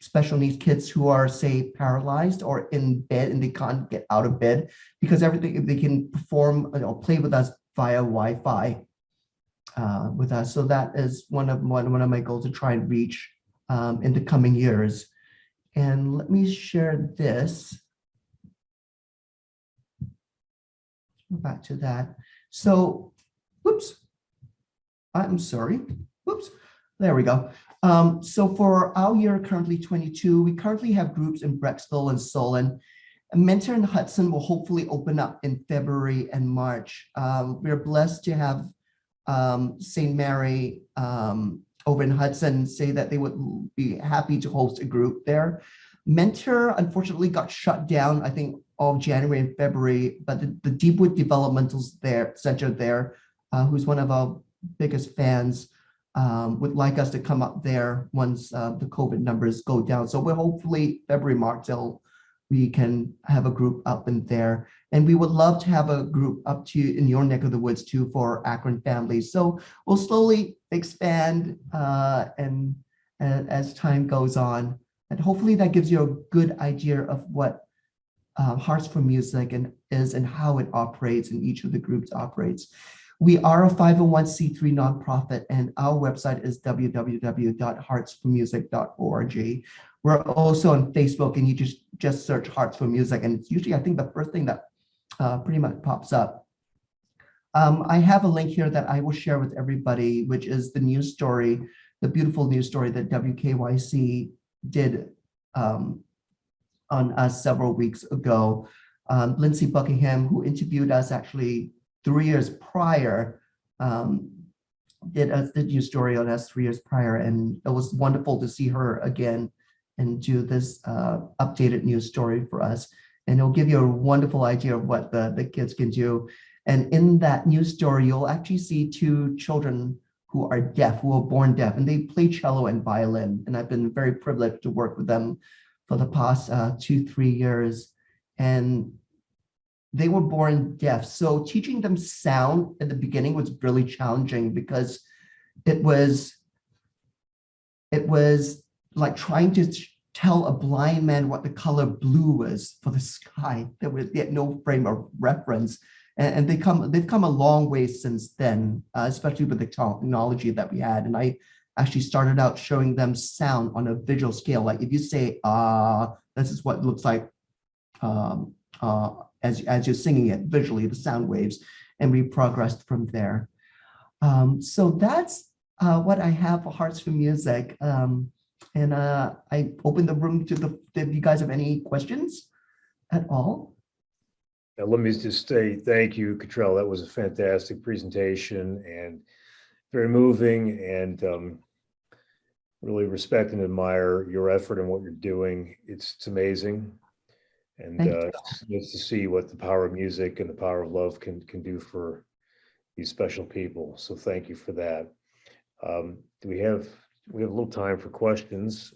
special needs kids who are, say, paralyzed or in bed and they can't get out of bed, because everything they can perform, play with us via Wi-Fi with us. So that is one of my goals to try and reach in the coming years. And let me share this. Go back to that. So, whoops, I'm sorry. Whoops, there we go. So for our year currently 22, we currently have groups in Brecksville and Solon. Mentor and Hudson will hopefully open up in February and March. We're blessed to have St. Mary over in Hudson say that they would be happy to host a group there. Mentor unfortunately got shut down, I think, all January and February, but the Deepwood Developmental Center there, who's one of our biggest fans, would like us to come up there once the COVID numbers go down. So we're hopefully February, March, we can have a group up in there. And we would love to have a group up to in your neck of the woods too for Akron families. So we'll slowly expand and as time goes on. And hopefully that gives you a good idea of what Hearts for Music is and how it operates and each of the groups operates. We are a 501c3 nonprofit, and our website is www.heartsformusic.org. We're also on Facebook, and you just search Hearts for Music, and it's usually, I think, the first thing that pretty much pops up. I have a link here that I will share with everybody, which is the news story, the beautiful news story that WKYC did on us several weeks ago. Lindsay Buckingham, who interviewed us actually 3 years prior, did a news story on us 3 years prior, and it was wonderful to see her again and do this updated news story for us. And it'll give you a wonderful idea of what the kids can do. And in that news story, you'll actually see two children who are deaf, who are born deaf, and they play cello and violin. And I've been very privileged to work with them for the past 2-3 years. And they were born deaf. So teaching them sound at the beginning was really challenging because it was like trying to tell a blind man what the color blue was for the sky. There was yet no frame of reference. And they've come a long way since then, especially with the technology that we had. And I actually started out showing them sound on a visual scale. Like if you say, this is what it looks like as you're singing it visually, the sound waves, and we progressed from there. So that's what I have for Hearts for Music. And I open the room to if you guys have any questions at all. Now, let me just say thank you, Katrel. That was a fantastic presentation and very moving, and really respect and admire your effort and what you're doing. It's amazing. And it's nice to see what the power of music and the power of love can do for these special people. So thank you for that. We have a little time for questions.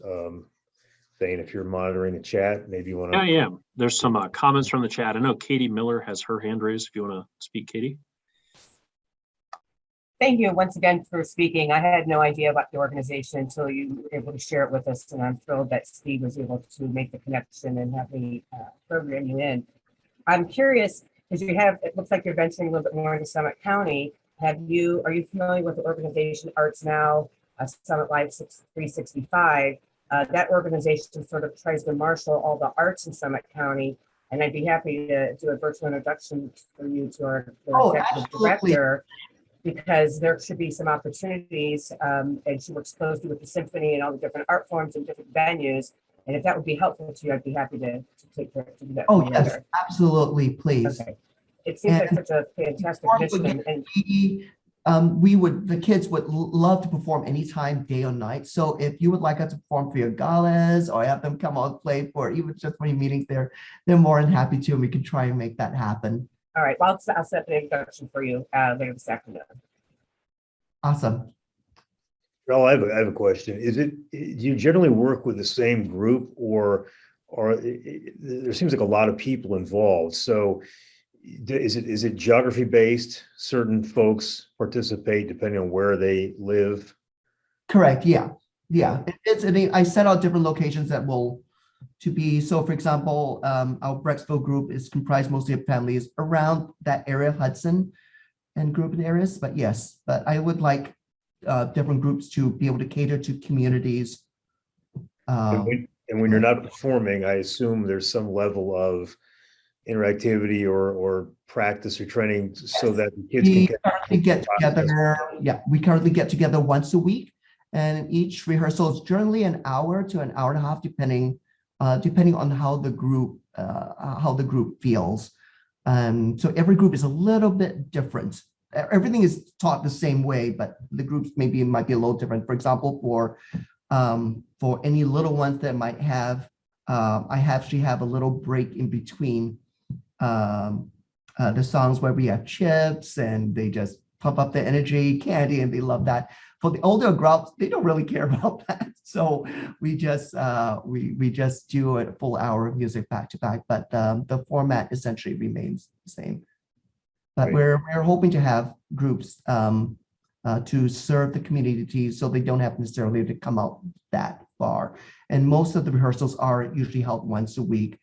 Thane, if you're monitoring the chat, maybe you want to. Yeah. There's some comments from the chat. I know Katie Miller has her hand raised. If you want to speak, Katie. Thank you once again for speaking. I had no idea about the organization until you were able to share it with us, and I'm thrilled that Steve was able to make the connection and have me program you in. I'm curious, because it looks like you're venturing a little bit more into Summit County. Are you familiar with the organization Arts Now, Summit Live 365? That organization sort of tries to marshal all the arts in Summit County, and I'd be happy to do a virtual introduction for you to our executive director, because there should be some opportunities, and she works closely with the symphony and all the different art forms and different venues. And if that would be helpful to you, I'd be happy to take care to do that. Oh, yes, absolutely, please. Okay. It seems like such a fantastic mission. And the kids would love to perform anytime, day or night. So if you would like us to perform for your galas or have them come out and play for even just for your meetings there, they're more than happy to, and we can try and make that happen. All right, well, I'll set the introduction for you later this afternoon. Awesome. Well, I have a question. Do you generally work with the same group, or there seems like a lot of people involved? So is it geography based? Certain folks participate depending on where they live? Correct. Yeah. I set out different locations that will to be. So for example, our Brecksville group is comprised mostly of families around that area of Hudson and group areas. But yes, I would like different groups to be able to cater to communities. And when you're not performing, I assume there's some level of interactivity or practice or training so that the kids can get together. Yeah, we currently get together once a week, and each rehearsal is generally an hour to an hour and a half, depending on how the group feels. So every group is a little bit different. Everything is taught the same way, but the groups might be a little different. For example, for any little ones that might have, I actually have a little break in between the songs where we have chips and they just pump up the energy, candy, and they love that. For the older groups, they don't really care about that. So we just do a full hour of music back to back, but the format essentially remains the same. But we're hoping to have groups to serve the community so they don't have necessarily to come out that far. And most of the rehearsals are usually held once a week.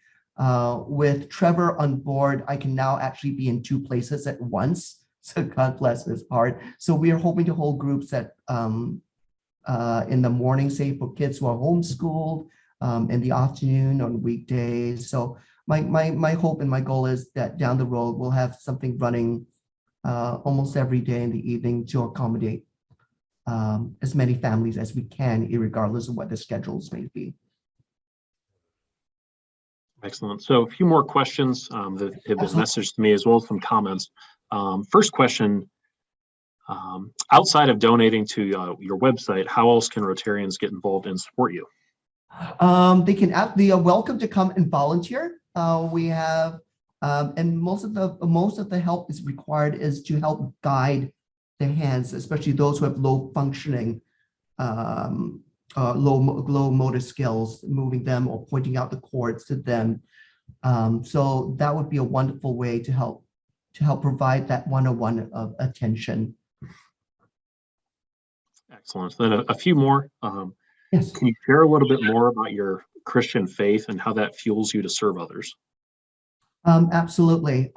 With Trevor on board, I can now actually be in 2 places at once. So God bless his heart. So we are hoping to hold groups that in the morning, say for kids who are homeschooled, in the afternoon on weekdays. So my hope and my goal is that down the road, we'll have something running almost every day in the evening to accommodate as many families as we can, regardless of what the schedules may be. Excellent. So a few more questions that have been messaged to me, as well as some comments. First question, outside of donating to your website, how else can Rotarians get involved and support you? They are welcome to come and volunteer. We have, and most of the help is required is to help guide their hands, especially those who have low functioning, low motor skills, moving them or pointing out the chords to them. So that would be a wonderful way to help provide that one-on-one of attention. Excellent. Then a few more. Yes. Can you share a little bit more about your Christian faith and how that fuels you to serve others? Absolutely.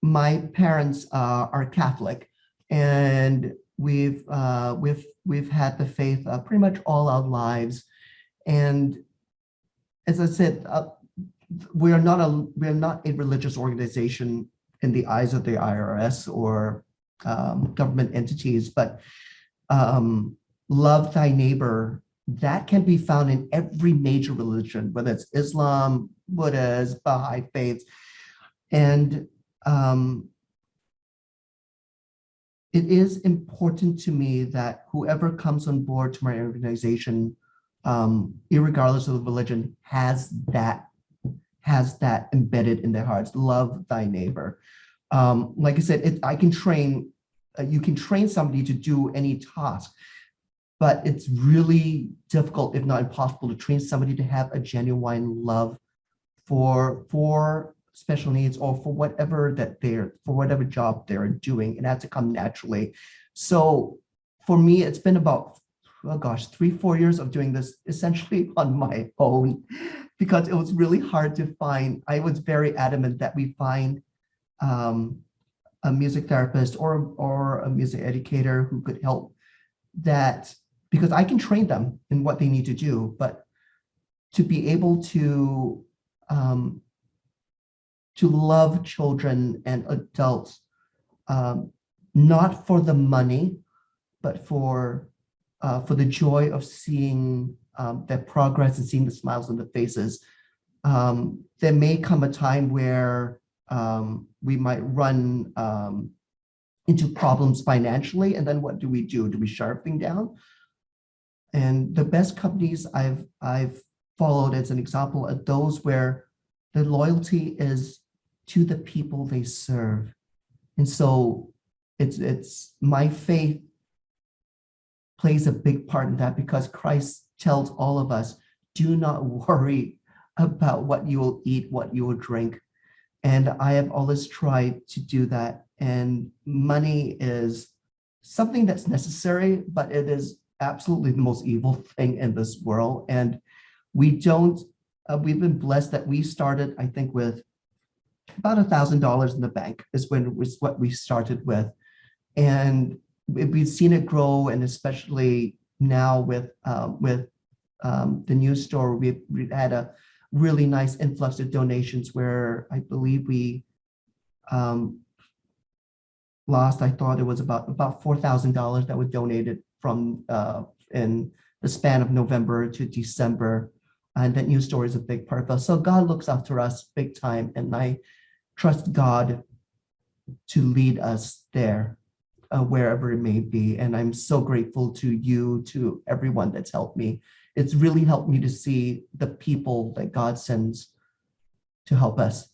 My parents are Catholic, and we've had the faith pretty much all our lives. And as I said, we are not a religious organization in the eyes of the IRS or government entities, but love thy neighbor, that can be found in every major religion, whether it's Islam, Buddhist, Baha'i faiths. And it is important to me that whoever comes on board to my organization, irregardless of the religion, has that embedded in their hearts. Love thy neighbor. Like I said, I can train. You can train somebody to do any task, but it's really difficult, if not impossible, to train somebody to have a genuine love for special needs or for whatever job they're doing. It has to come naturally. So for me, it's been about, oh gosh, 3-4 years of doing this essentially on my own, because it was really hard to find. I was very adamant that we find a music therapist or a music educator who could help that, because I can train them in what they need to do, but to be able to love children and adults, not for the money, but for the joy of seeing their progress and seeing the smiles on the faces. There may come a time where we might run into problems financially, and then what do? Do we shut everything down? And the best companies I've followed as an example are those where the loyalty is to the people they serve. And so it's my faith plays a big part in that, because Christ tells all of us, do not worry about what you will eat, what you will drink. And I have always tried to do that. And money is something that's necessary, but it is absolutely the most evil thing in this world. And we've been blessed that we started, I think, with about $1,000 in the bank is what we started with. And we've seen it grow, and especially now with the new store, we've had a really nice influx of donations where I believe we I thought it was about $4,000 that were donated from in the span of November to December. And that new store is a big part of us. So God looks after us big time, and I trust God to lead us there, wherever it may be. And I'm so grateful to you, to everyone that's helped me. It's really helped me to see the people that God sends to help us.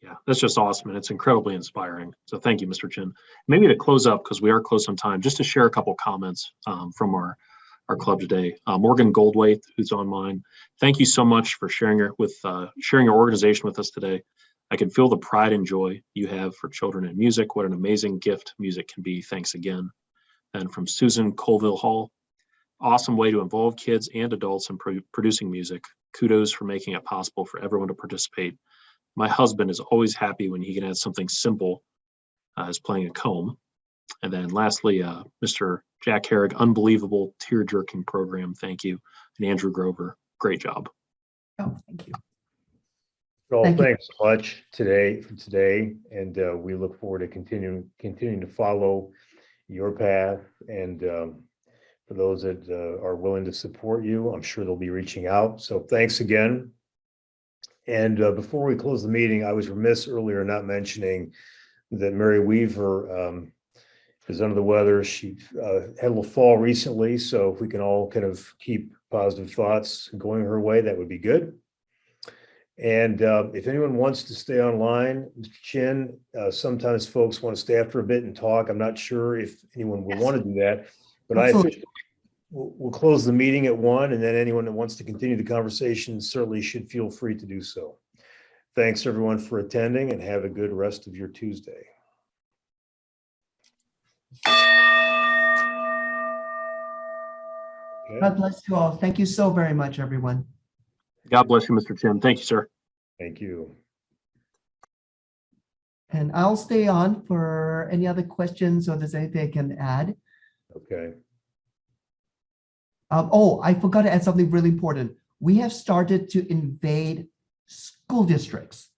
Yeah, that's just awesome. And it's incredibly inspiring. So thank you, Mr. Chin. Maybe to close up, because we are close on time, just to share a couple comments from our club today. Morgan Goldwaite, who's on mine. Thank you so much for sharing your organization with us today. I can feel the pride and joy you have for children in music. What an amazing gift music can be. Thanks again. And from Susan Colville Hall, awesome way to involve kids and adults in producing music. Kudos for making it possible for everyone to participate. My husband is always happy when he can add something simple as playing a comb. And then lastly, Mr. Jack Herrig, unbelievable tear-jerking program. Thank you. And Andrew Grover, great job. Oh, thank you. Well, Thank you. thanks so much today, and we look forward to continuing to follow your path. And for those that are willing to support you, I'm sure they'll be reaching out. So thanks again. And before we close the meeting, I was remiss earlier not mentioning that Mary Weaver is under the weather. She had a little fall recently, so if we can all kind of keep positive thoughts going her way, that would be good. And if anyone wants to stay online, Mr. Chin, sometimes folks want to stay after a bit and talk. I'm not sure if anyone will want to do that, but I Absolutely. officially we'll close the meeting at 1, and then anyone that wants to continue the conversation certainly should feel free to do so. Thanks everyone for attending, and have a good rest of your Tuesday. Okay. God bless you all. Thank you so very much, everyone. God bless you, Mr. Chin. Thank you, sir. Thank you. And I'll stay on for any other questions or if there's anything I can add. Okay. Oh, I forgot to add something really important. We have started to invade school districts.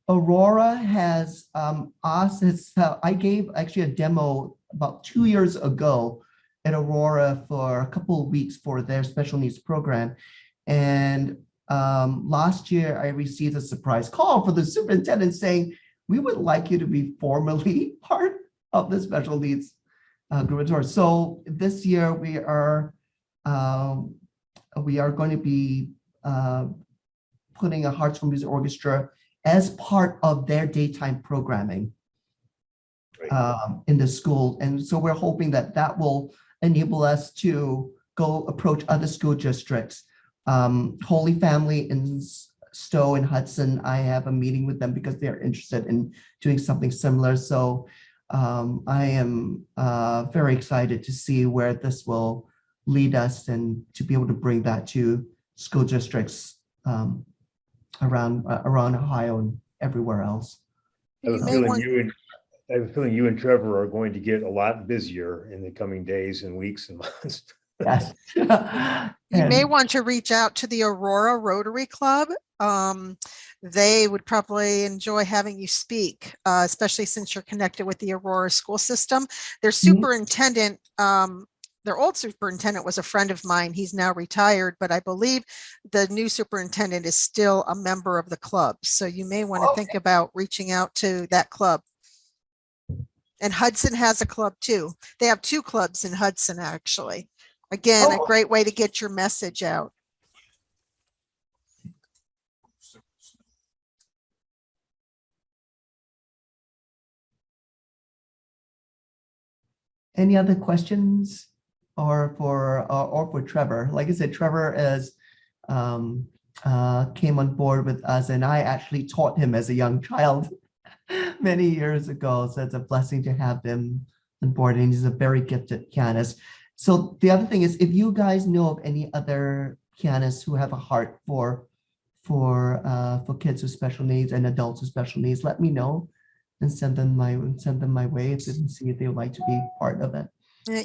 Aurora has asked us, I gave actually a demo about 2 years ago at Aurora for a couple of weeks for their special needs program. And last year I received a surprise call from the superintendent saying, we would like you to be formally part of the special needs group. So this year we are going to be putting a Hearts for Music Orchestra as part of their daytime programming in the school. And so we're hoping that that will enable us to go approach other school districts. Holy Family in Stowe and Hudson, I have a meeting with them because they're interested in doing something similar. So I am very excited to see where this will lead us and to be able to bring that to school districts around Ohio and everywhere else. I have a feeling you and Trevor are going to get a lot busier in the coming days and weeks and months. Yes. You may want to reach out to the Aurora Rotary Club. They would probably enjoy having you speak, especially since you're connected with the Aurora school system. Their superintendent, their old superintendent was a friend of mine. He's now retired, but I believe the new superintendent is still a member of the club. So you may want to think about reaching out to that club. And Hudson has a club too. They have 2 clubs in Hudson, actually. Again, a great way to get your message out. Any other questions or for Trevor? Like I said, Trevor came on board with us, and I actually taught him as a young child many years ago. So it's a blessing to have him on board, and he's a very gifted pianist. So the other thing is, if you guys know of any other pianists who have a heart for kids with special needs and adults with special needs, let me know and send them my way to see if they would like to be part of it.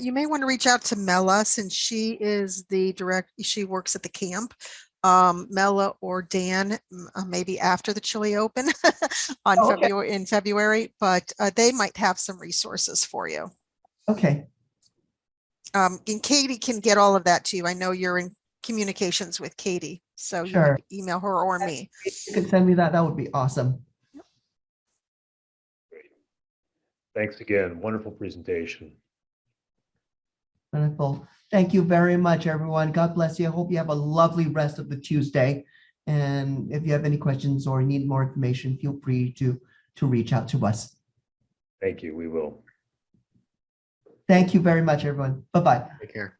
You may want to reach out to Mela, since she is she works at the camp. Mela or Dan, maybe after the Chili Open in February, but they might have some resources for you. Okay. And Katie can get all of that to you. I know you're in communications with Katie, so you can email her or me. You can send me that. That would be awesome. Great. Thanks again. Wonderful presentation. Wonderful. Thank you very much, everyone. God bless you. I hope you have a lovely rest of the Tuesday. And if you have any questions or need more information, feel free to reach out to us. Thank you. We will. Thank you very much, everyone. Bye-bye. Take care.